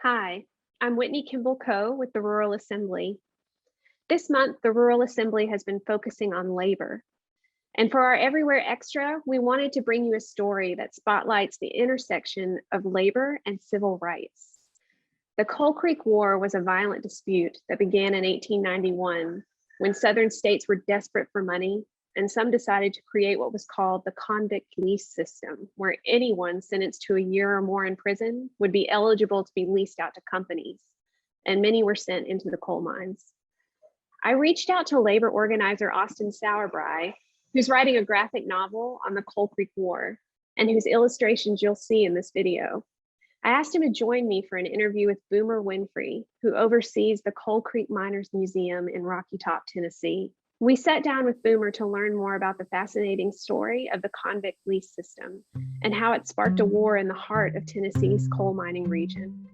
Hi, I'm Whitney Kimball Coe with the Rural Assembly. This month, the Rural Assembly has been focusing on labor. And for our Everywhere Extra, we wanted to bring you a story that spotlights the intersection of labor and civil rights. The Coal Creek War was a violent dispute that began in 1891 when Southern states were desperate for money, and some decided to create what was called the convict lease system, where anyone sentenced to a year or more in prison would be eligible to be leased out to companies, and many were sent into the coal mines. I reached out to labor organizer Austin Sauerbrei, who's writing a graphic novel on the Coal Creek War, and whose illustrations you'll see in this video. I asked him to join me for an interview with Boomer Winfrey, who oversees the Coal Creek Miners Museum in Rocky Top, Tennessee. We sat down with Boomer to learn more about the fascinating story of the convict lease system and how it sparked a war in the heart of Tennessee's coal mining region.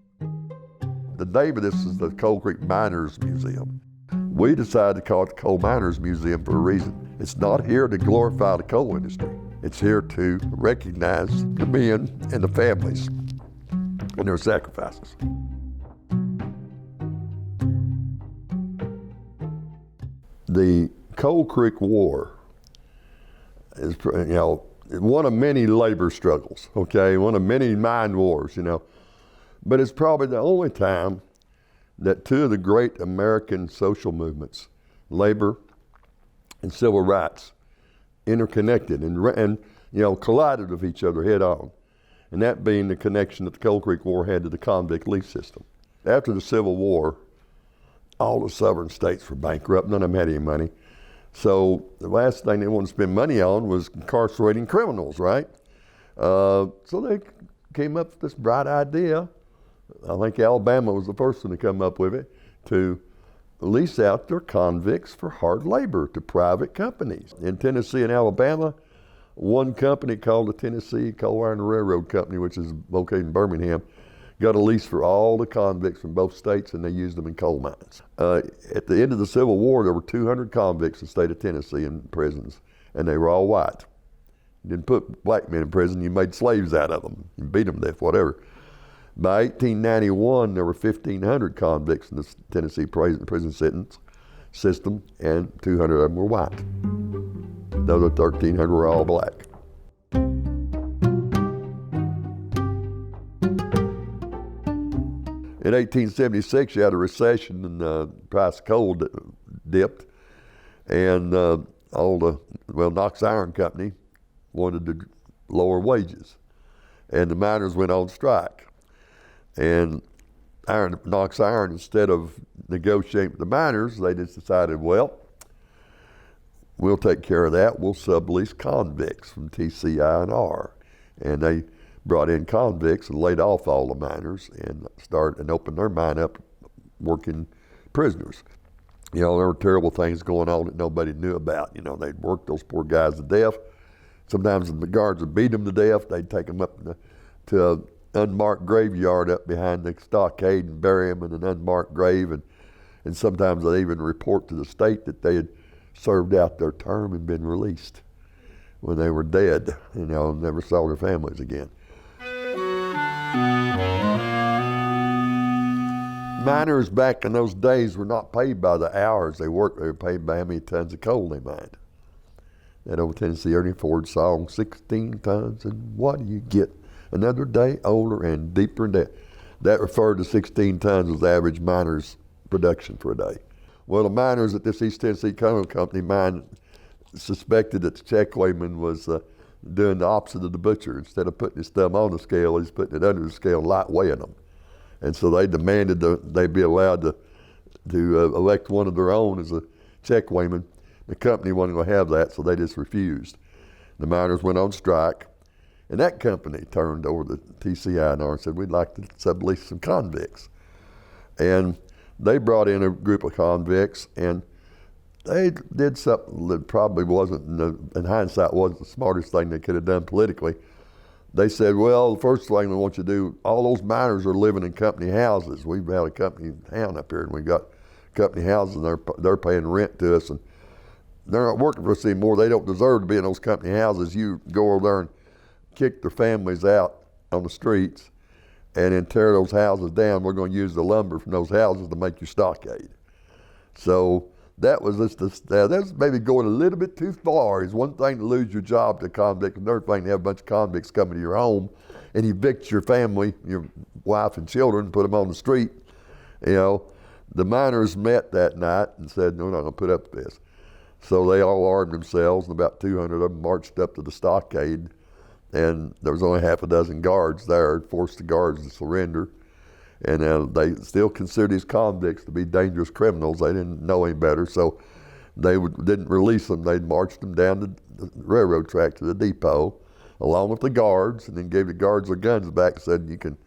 The name of this is the Coal Creek Miners Museum. We decided to call it the Coal Miners Museum for a reason. It's not here to glorify the coal industry. It's here to recognize the men and the families and their sacrifices. The Coal Creek War is, one of many labor struggles, okay? One of many mine wars, But it's probably the only time that two of the great American social movements, labor and civil rights, interconnected and collided with each other head on. And that being the connection that the Coal Creek War had to the convict lease system. After the Civil War, all the southern states were bankrupt. None of them had any money. So the last thing they wanted to spend money on was incarcerating criminals, right? So they came up with this bright idea. I think Alabama was the first one to come up with it, to lease out their convicts for hard labor to private companies. In Tennessee and Alabama, one company called the Tennessee Coal Iron Railroad Company, which is located in Birmingham, got a lease for all the convicts from both states, and they used them in coal mines. At the end of the Civil War, there were 200 convicts in the state of Tennessee in prisons, and they were all white. You didn't put black men in prison, you made slaves out of them. You beat them to death, whatever. By 1891, there were 1,500 convicts in the Tennessee prison sentence system, and 200 of them were white. The other 1,300 were all black. In 1876, you had a recession and the price of coal dipped, and Knox Iron Company wanted to lower wages, and the miners went on strike. And Knox Iron, instead of negotiating with the miners, they just decided, well, we'll take care of that. We'll sublease convicts from TCI&R. And they brought in convicts and laid off all the miners and opened their mine up working prisoners. There were terrible things going on that nobody knew about. They'd work those poor guys to death. Sometimes the guards would beat them to death. They'd take them up to an unmarked graveyard up behind the stockade and bury them in an unmarked grave. And sometimes they'd even report to the state that they had served out their term and been released when they were dead, and never saw their families again. Miners back in those days were not paid by the hours they worked. They were paid by how many tons of coal they mined. That old Tennessee Ernie Ford song, 16 tons, and what do you get? Another day older and deeper in debt. That referred to 16 tons as the average miner's production for a day. Well, the miners at this East Tennessee Coal Company mine suspected that the check weighman was doing the opposite of the butcher. Instead of putting his thumb on the scale, he's putting it under the scale, light weighing them. And so they demanded they be allowed to elect one of their own as a check weighman. The company wasn't going to have that, so they just refused. The miners went on strike, and that company turned over to TCI&R and said, we'd like to sublease some convicts. And they brought in a group of convicts, and they did something that probably wasn't, in hindsight, wasn't the smartest thing they could have done politically. They said, well, the first thing we want you to do, all those miners are living in company houses. We've got a company town up here, and we've got company houses, and they're paying rent to us, and they're not working for us anymore. They don't deserve to be in those company houses. You go over there and kick their families out on the streets and then tear those houses down. We're going to use the lumber from those houses to make your stockade. So that was that's maybe going a little bit too far. It's one thing to lose your job to a convict, another thing to have a bunch of convicts coming to your home and evict your family, your wife and children, put them on the street. You know, the miners met that night and said, no, we're not going to put up with this. So they all armed themselves, and about 200 of them marched up to the stockade, and there was only half a dozen guards there, forced the guards to surrender. And they still considered these convicts to be dangerous criminals. They didn't know any better, so they didn't release them. They marched them down the railroad track to the depot, along with the guards, and then gave the guards their guns back and said, you can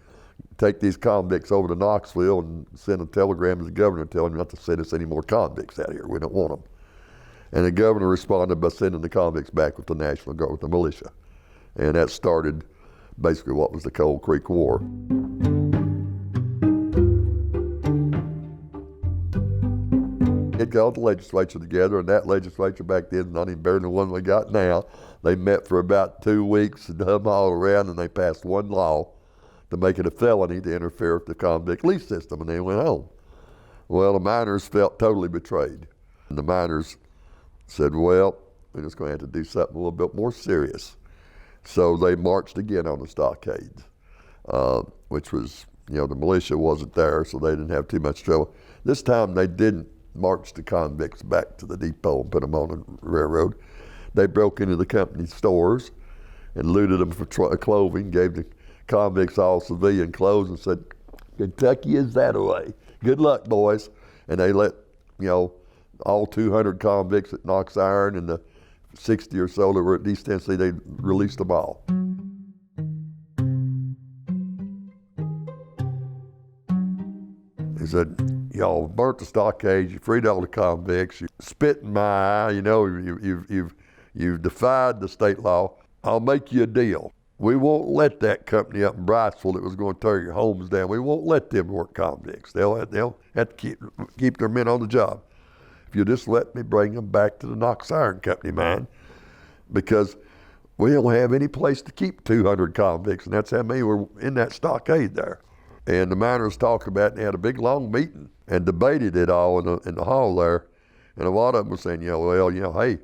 take these convicts over to Knoxville and send a telegram to the governor telling him not to send us any more convicts out here. We don't want them. And the governor responded by sending the convicts back with the National Guard, with the militia. And that started basically what was the Coal Creek War. It got the legislature together, and that legislature back then, not even better than the one we got now, they met for about 2 weeks and hung all around, and they passed one law to make it a felony to interfere with the convict lease system, and they went home. Well, the miners felt totally betrayed. And the miners said, well, we're just going to have to do something a little bit more serious. So they marched again on the stockades, which was, you know, the militia wasn't there, so they didn't have too much trouble. This time they didn't marched the convicts back to the depot and put them on the railroad. They broke into the company stores and looted them for clothing, gave the convicts all civilian clothes and said, Kentucky is that way. Good luck, boys. And they let, you know, all 200 convicts at Knox Iron and the 60 or so that were at East Tennessee, they released them all. He said, y'all burnt the stockades, you freed all the convicts, you spit in my eye, you know, you've defied the state law. I'll make you a deal. We won't let that company up in Briceville that was going to tear your homes down. We won't let them work convicts. They'll have to keep their men on the job. If you just let me bring them back to the Knox Iron Company mine, because we don't have any place to keep 200 convicts, and that's how many were in that stockade there. And the miners talked about it, and they had a big long meeting and debated it all in the hall there. And a lot of them were saying, hey,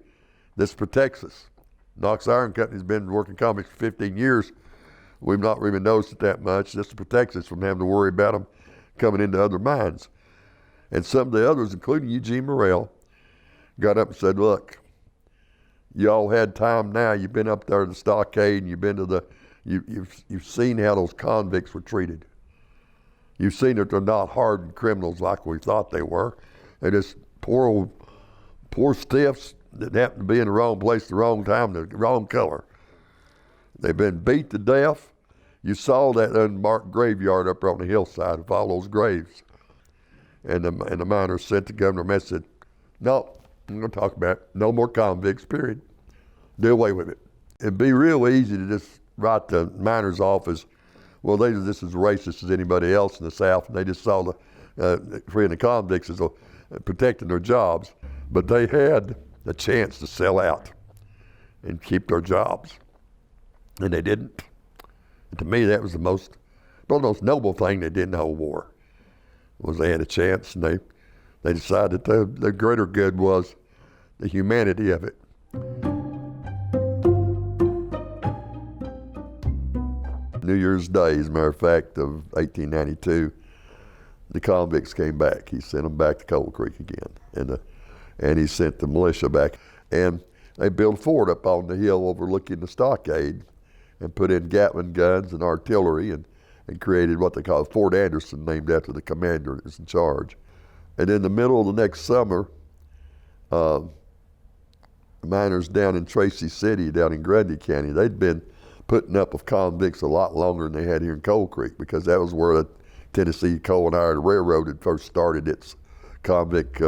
this protects us. Knox Iron Company's been working convicts for 15 years. We've not really noticed it that much. This protects us from having to worry about them coming into other mines. And some of the others, including Eugene Morrell, got up and said, look, y'all had time now. You've been up there to the stockade, and you've been to you've seen how those convicts were treated. You've seen that they're not hardened criminals like we thought they were. They're just poor stiffs that happen to be in the wrong place at the wrong time, the wrong color. They've been beat to death. You saw that unmarked graveyard up on the hillside of all those graves. And the miners sent the governor a message, no, I'm going to talk about it. No more convicts, period. Do away with it. It'd be real easy to just write the miner's office, well, they're just as racist as anybody else in the South, and they just saw the freeing the convicts as protecting their jobs. But they had the chance to sell out and keep their jobs, and they didn't. And to me, that was the most noble thing they did in the whole war, was they had a chance, and they decided that the greater good was the humanity of it. New Year's Day, as a matter of fact, of 1892, the convicts came back. He sent them back to Coal Creek again, and he sent the militia back. And they built a fort up on the hill overlooking the stockade and put in Gatling guns and artillery and created what they call Fort Anderson, named after the commander that was in charge. And in the middle of the next summer, miners down in Tracy City, down in Grundy County, they'd been putting up with convicts a lot longer than they had here in Coal Creek, because that was where the Tennessee Coal and Iron Railroad had first started its convict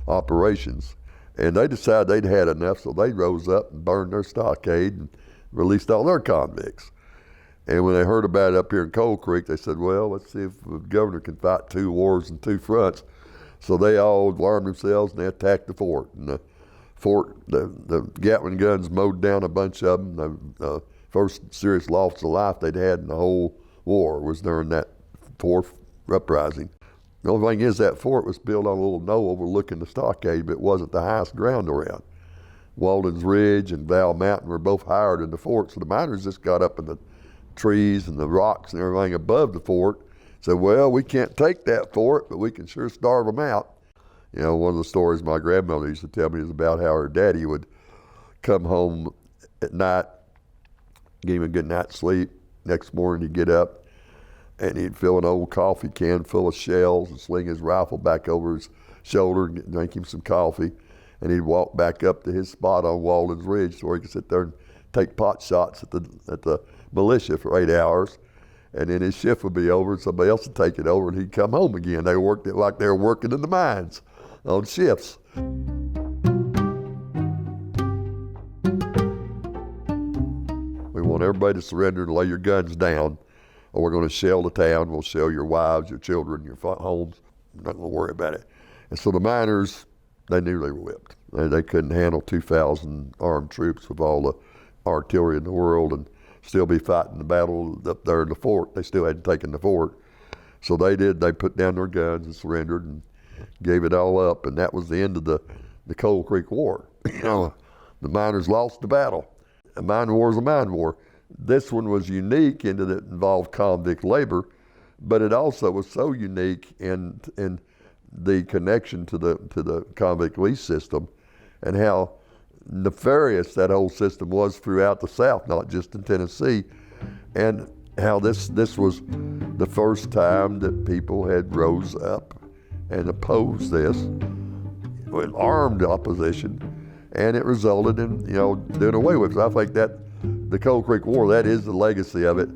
operations. And they decided they'd had enough, so they rose up and burned their stockade and released all their convicts. And when they heard about it up here in Coal Creek, they said, well, let's see if the governor can fight 2 wars and 2 fronts. So they all armed themselves and they attacked the fort. And the fort, the Gatling guns mowed down a bunch of them. The first serious loss of life they'd had in the whole War was during that fourth uprising. The only thing is that fort was built on a little knoll overlooking the stockade, but it wasn't the highest ground around. Walden's Ridge and Val Mountain were both higher than the fort, so the miners just got up in the trees and the rocks and everything above the fort. Said, well, we can't take that fort, but we can sure starve them out. You know, one of the stories my grandmother used to tell me is about how her daddy would come home at night, give him a good night's sleep. Next morning he'd get up and he'd fill an old coffee can full of shells and sling his rifle back over his shoulder and drink him some coffee. And he'd walk back up to his spot on Walden's Ridge so he could sit there and take pot shots at the militia for 8 hours. And then his shift would be over and somebody else would take it over and he'd come home again. They worked it like they were working in the mines on shifts. We want everybody to surrender and lay your guns down, or we're going to shell the town. We'll shell your wives, your children, your homes. We're not going to worry about it. And so the miners, they knew they were whipped. They couldn't handle 2,000 armed troops with all the artillery in the world and still be fighting the battle up there in the fort. They still hadn't taken the fort. So they did. They put down their guns and surrendered and gave it all up. And that was the end of the Coal Creek War. You know, the miners lost the battle. A mine war is a mine war. This one was unique in that it involved convict labor, but it also was so unique in the connection to the convict lease system and how nefarious that whole system was throughout the South, not just in Tennessee, and how this was the first time that people had rose up and opposed this with armed opposition, and it resulted in, you know, doing away with it. So I think that the Coal Creek War, that is the legacy of it.